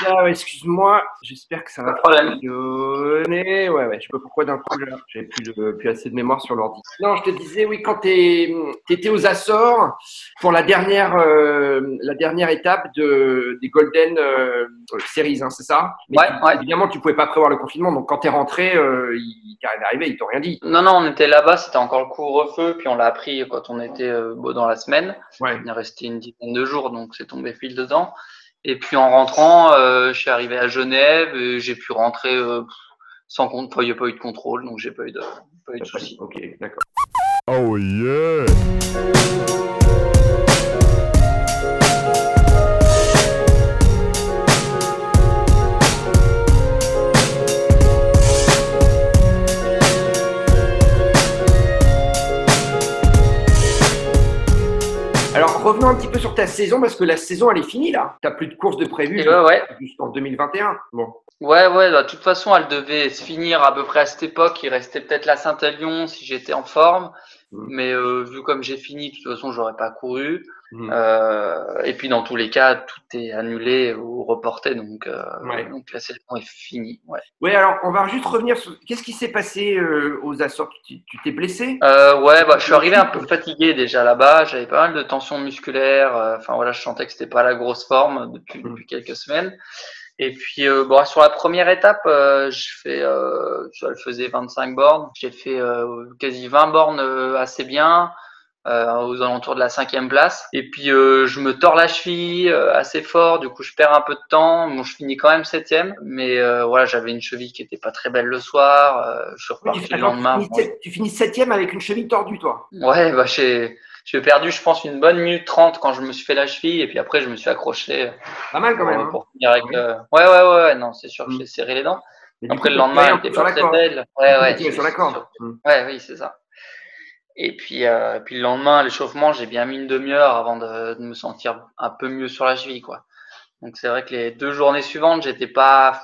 Ah, ouais, excuse-moi, j'espère que ça Pas va de problème. fonctionner. Ouais, je sais pas pourquoi d'un coup, là, j'avais plus assez de mémoire sur l'ordi. Non, je te disais, oui, quand t'étais aux Açores pour la dernière étape des Golden Series, hein, c'est ça? Mais Ouais, ouais. évidemment, tu pouvais pas prévoir le confinement, donc quand t'es rentré, il t'est rien arrivé, ils t'ont rien dit. Non, non, on était là-bas, c'était encore le couvre-feu, puis on l'a appris quand on était dans la semaine. Ouais. On est resté une dizaine de jours, donc c'est tombé pile dedans. Et puis en rentrant, je suis arrivé à Genève et j'ai pu rentrer sans compte. Enfin, il n'y a pas eu de contrôle, donc j'ai pas eu de soucis. Ok, d'accord. Oh yeah! Alors, revenons un petit peu sur ta saison, parce que la saison, elle est finie, là. T'as plus de courses de prévues Et ouais. jusqu'en 2021. Bon. Ouais, bah, de toute façon, elle devait se finir à peu près à cette époque. Il restait peut-être la Saint-Élion si j'étais en forme. Mm. Mais vu comme j'ai fini, de toute façon, j'aurais pas couru. Mm. Et puis, dans tous les cas, tout est annulé ou reporté. Donc Ouais. la saison est finie. Ouais. Ouais, alors, on va juste revenir sur… Qu'est-ce qui s'est passé aux Açores? Tu t'es blessé? Ouais, bah, je suis arrivé un peu fatigué déjà là-bas. J'avais pas mal de tensions musculaires. Enfin, voilà, je sentais que c'était pas la grosse forme depuis quelques semaines. Et puis, bon, sur la première étape, je faisais 25 bornes. J'ai fait quasi 20 bornes assez bien, aux alentours de la 5e place. Et puis, je me tords la cheville assez fort. Du coup, je perds un peu de temps. Bon, je finis quand même 7e. Mais voilà, j'avais une cheville qui était pas très belle le soir. Je suis Oui, reparti le attends, lendemain. tu finis 7e avec une cheville tordue, toi. Ouais, bah, j'ai perdu, je pense, une bonne minute 30 quand je me suis fait la cheville. Et puis après, je me suis accroché Pas mal quand même, hein. pour finir avec. Ouais. Ouais, non, c'est sûr que Mm. j'ai serré les dents. Mais du coup, Après, le tu as tiré lendemain, un elle peu était sur pas la très corde. belle. Du coup, tu as Ouais, tiré sur la corde. ouais, oui, c'est ça. Et puis le lendemain, l'échauffement, j'ai bien mis une demi-heure avant de me sentir un peu mieux sur la cheville, quoi. Donc c'est vrai que les 2 journées suivantes, j'étais pas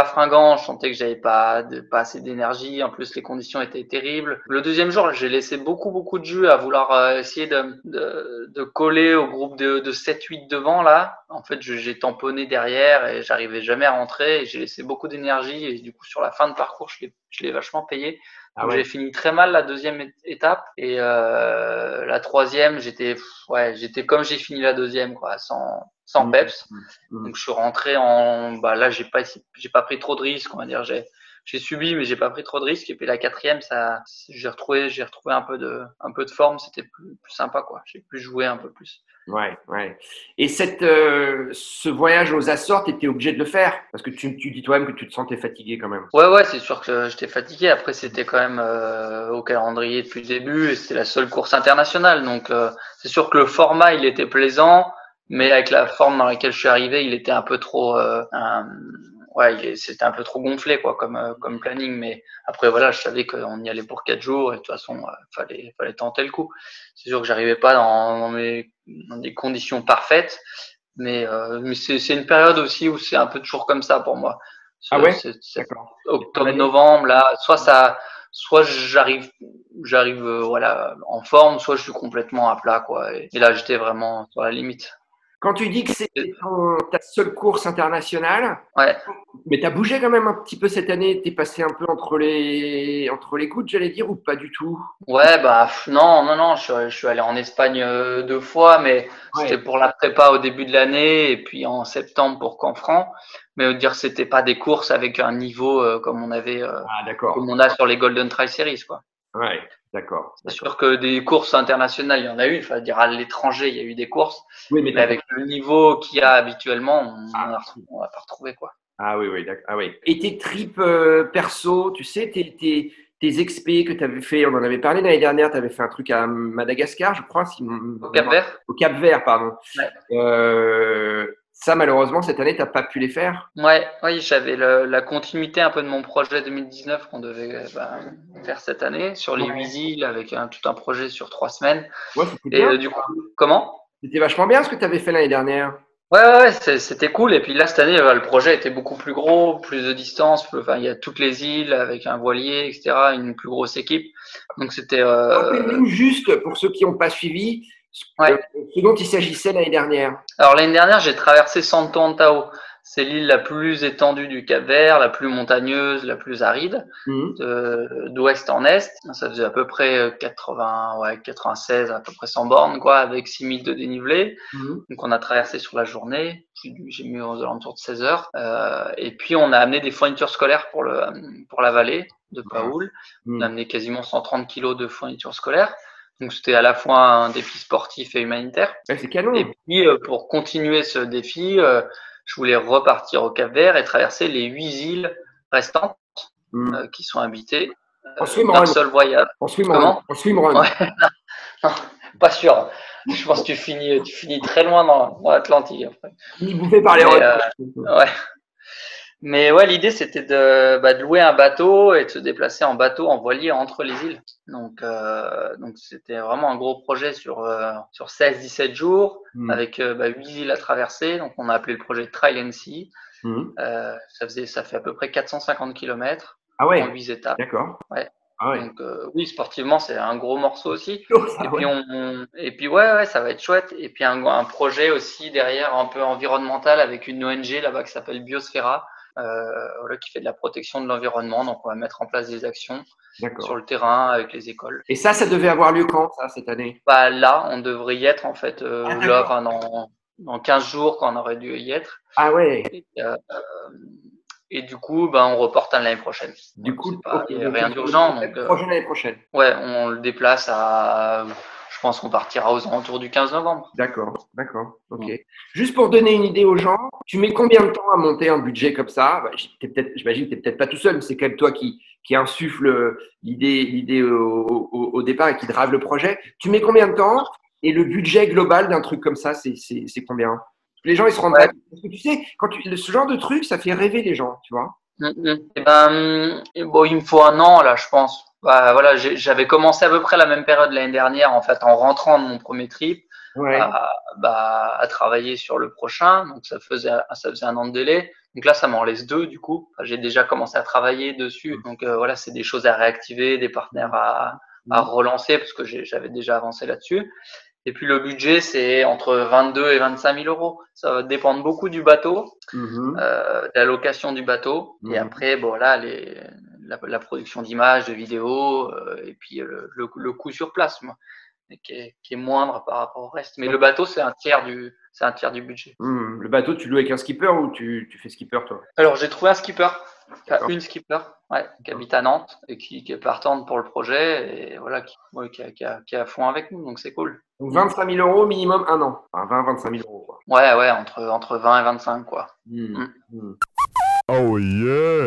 fringant, je sentais que j'avais pas assez d'énergie. En plus, les conditions étaient terribles. Le deuxième jour, j'ai laissé beaucoup de jus à vouloir essayer de coller au groupe de 7-8 devant là. En fait, j'ai tamponné derrière et j'arrivais jamais à rentrer. Et j'ai laissé beaucoup d'énergie et du coup, sur la fin de parcours, je l'ai vachement payé. Ah Donc j'ai ouais. fini très mal la deuxième étape et la troisième, j'étais comme j'ai fini la deuxième, quoi, sans Mm. peps. Mm. Donc je suis rentré là j'ai pas pris trop de risques, on va dire. J'ai subi, mais j'ai pas pris trop de risques. Et puis la quatrième, j'ai retrouvé un peu de forme. C'était plus sympa, quoi. J'ai pu jouer un peu plus. Ouais. Et ce voyage aux Açores, tu étais obligé de le faire parce que tu dis toi-même que tu te sentais fatigué quand même. Ouais, c'est sûr que j'étais fatigué. Après, c'était quand même au calendrier depuis le début et c'était la seule course internationale. Donc c'est sûr que le format, il était plaisant, mais avec la forme dans laquelle je suis arrivé, il était un peu trop c'était un peu trop gonflé, quoi, comme planning. Mais après, voilà, je savais qu'on y allait pour 4 jours et de toute façon, fallait tenter le coup. C'est sûr que j'arrivais pas dans des conditions parfaites, mais c'est une période aussi où c'est un peu toujours comme ça pour moi. Ah ouais? Cet D'accord. C'est pas l'année. octobre-novembre, là, soit j'arrive, voilà, en forme, soit je suis complètement à plat, quoi. Et là, j'étais vraiment sur la limite. Quand tu dis que c'était ta seule course internationale, Ouais. mais tu as bougé quand même un petit peu cette année, tu es passé un peu entre les gouttes, j'allais dire, ou pas du tout? Ouais, bah non, je suis allé en Espagne 2 fois, mais c'était Ouais. pour la prépa au début de l'année et puis en septembre pour Canfranc. Mais dire c'était pas des courses avec un niveau Ah d'accord. comme on a sur les Golden Trail Series, quoi. Ouais, d'accord. C'est sûr que des courses internationales, il y en a eu. Enfin, dire à l'étranger, il y a eu des courses, Oui, mais mais avec le niveau qu'il y a habituellement, Ah, on va pas retrouver, quoi. ah oui, d'accord. Ah oui. Et tes tripes perso, tu sais, tes expés que tu avais fait, on en avait parlé l'année dernière, tu avais fait un truc à Madagascar, je crois, si Au Cap-Vert? au Cap-Vert, pardon. Ouais. Ça, malheureusement, cette année, tu n'as pas pu les faire. Ouais, oui, j'avais la continuité un peu de mon projet 2019 qu'on devait faire cette année sur les 8 Ouais, îles avec tout un projet sur 3 semaines. ouais, c'était Et bien. du coup, comment? C'était vachement bien ce que tu avais fait l'année dernière. Ouais, c'était cool. Et puis là, cette année, le projet était beaucoup plus gros, plus de distance. Enfin, il y a toutes les îles avec un voilier, etc., une plus grosse équipe. Donc c'était, Rappelle-nous juste, pour ceux qui n'ont pas suivi, ouais. ce dont il s'agissait l'année dernière. Alors l'année dernière, j'ai traversé Santo Antao. C'est l'île la plus étendue du Cap-Vert, la plus montagneuse, la plus aride, d'ouest en est. Ça faisait à peu près 96, à peu près 100 bornes, quoi, avec 6000 de dénivelé. Donc on a traversé sur la journée. J'ai mis aux alentours de 16 heures. Et puis on a amené des fournitures scolaires pour la vallée de Paoul. On a amené quasiment 130 kilos de fournitures scolaires. Donc c'était à la fois un défi sportif et humanitaire. Ouais, c'est canon. Et puis pour continuer ce défi, je voulais repartir au Cap-Vert et traverser les 8 îles restantes qui sont habitées d'un seul voyage. En swimrun. Comment ? En swimrun. Ouais. Non, pas sûr. Je pense que tu finis très loin dans l'Atlantique après. Il bouffait par les ouais. Mais ouais, l'idée c'était de louer un bateau et de se déplacer en bateau, en voilier entre les îles. Donc c'était vraiment un gros projet sur 16-17 jours avec 8 îles à traverser. Donc on a appelé le projet Trail and Sea. Ça fait à peu près 450 km en 8 étapes. D'accord. Ouais. Ah ouais. Donc oui, sportivement c'est un gros morceau aussi. Et puis ouais, ça va être chouette. Et puis un projet aussi derrière un peu environnemental avec une ONG là-bas qui s'appelle Biosphera. Qui fait de la protection de l'environnement. Donc, on va mettre en place des actions sur le terrain avec les écoles. Et ça devait avoir lieu quand, ça, cette année ? Là, on devrait y être, en fait, dans 15 jours, quand on aurait dû y être. Ah ouais. Et du coup, on reporte à l'année prochaine. Du coup, il n'y a rien d'urgent. Prochaine année prochaine. Ouais, on le déplace je pense qu'on partira aux alentours du 15 novembre. D'accord. Ok. Juste pour donner une idée aux gens, tu mets combien de temps à monter un budget comme ça ? J'imagine que tu n'es peut-être pas tout seul, mais c'est quand même toi qui insuffle l'idée au départ et qui drive le projet. Tu mets combien de temps ? Et le budget global d'un truc comme ça, c'est combien ? Les gens, ils se rendent pas. Parce que tu sais, ce genre de truc, ça fait rêver les gens, tu vois. Il me faut un an, là, je pense. J'avais commencé à peu près la même période l'année dernière, en fait, en rentrant de mon premier trip, à travailler sur le prochain. Donc, ça faisait un an de délai. Donc là, ça m'en laisse 2, du coup. J'ai déjà commencé à travailler dessus. Donc, c'est des choses à réactiver, des partenaires à relancer, parce que j'avais déjà avancé là-dessus. Et puis, le budget, c'est entre 22 et 25 000 euros. Ça va dépendre beaucoup du bateau, de la location du bateau. Et après, la production d'images, de vidéos, et puis le coût sur place, qui est moindre par rapport au reste. Mais le bateau, c'est un tiers du budget. Le bateau, tu loues avec un skipper ou tu fais skipper, toi ? Alors, j'ai trouvé un skipper. Une skipper, qui habite à Nantes et qui est partante pour le projet et qui est à fond avec nous, donc c'est cool. Donc 25 000 euros minimum un an. Enfin 20-25 000 euros, quoi. Ouais, entre 20 et 25, quoi. Oh yeah!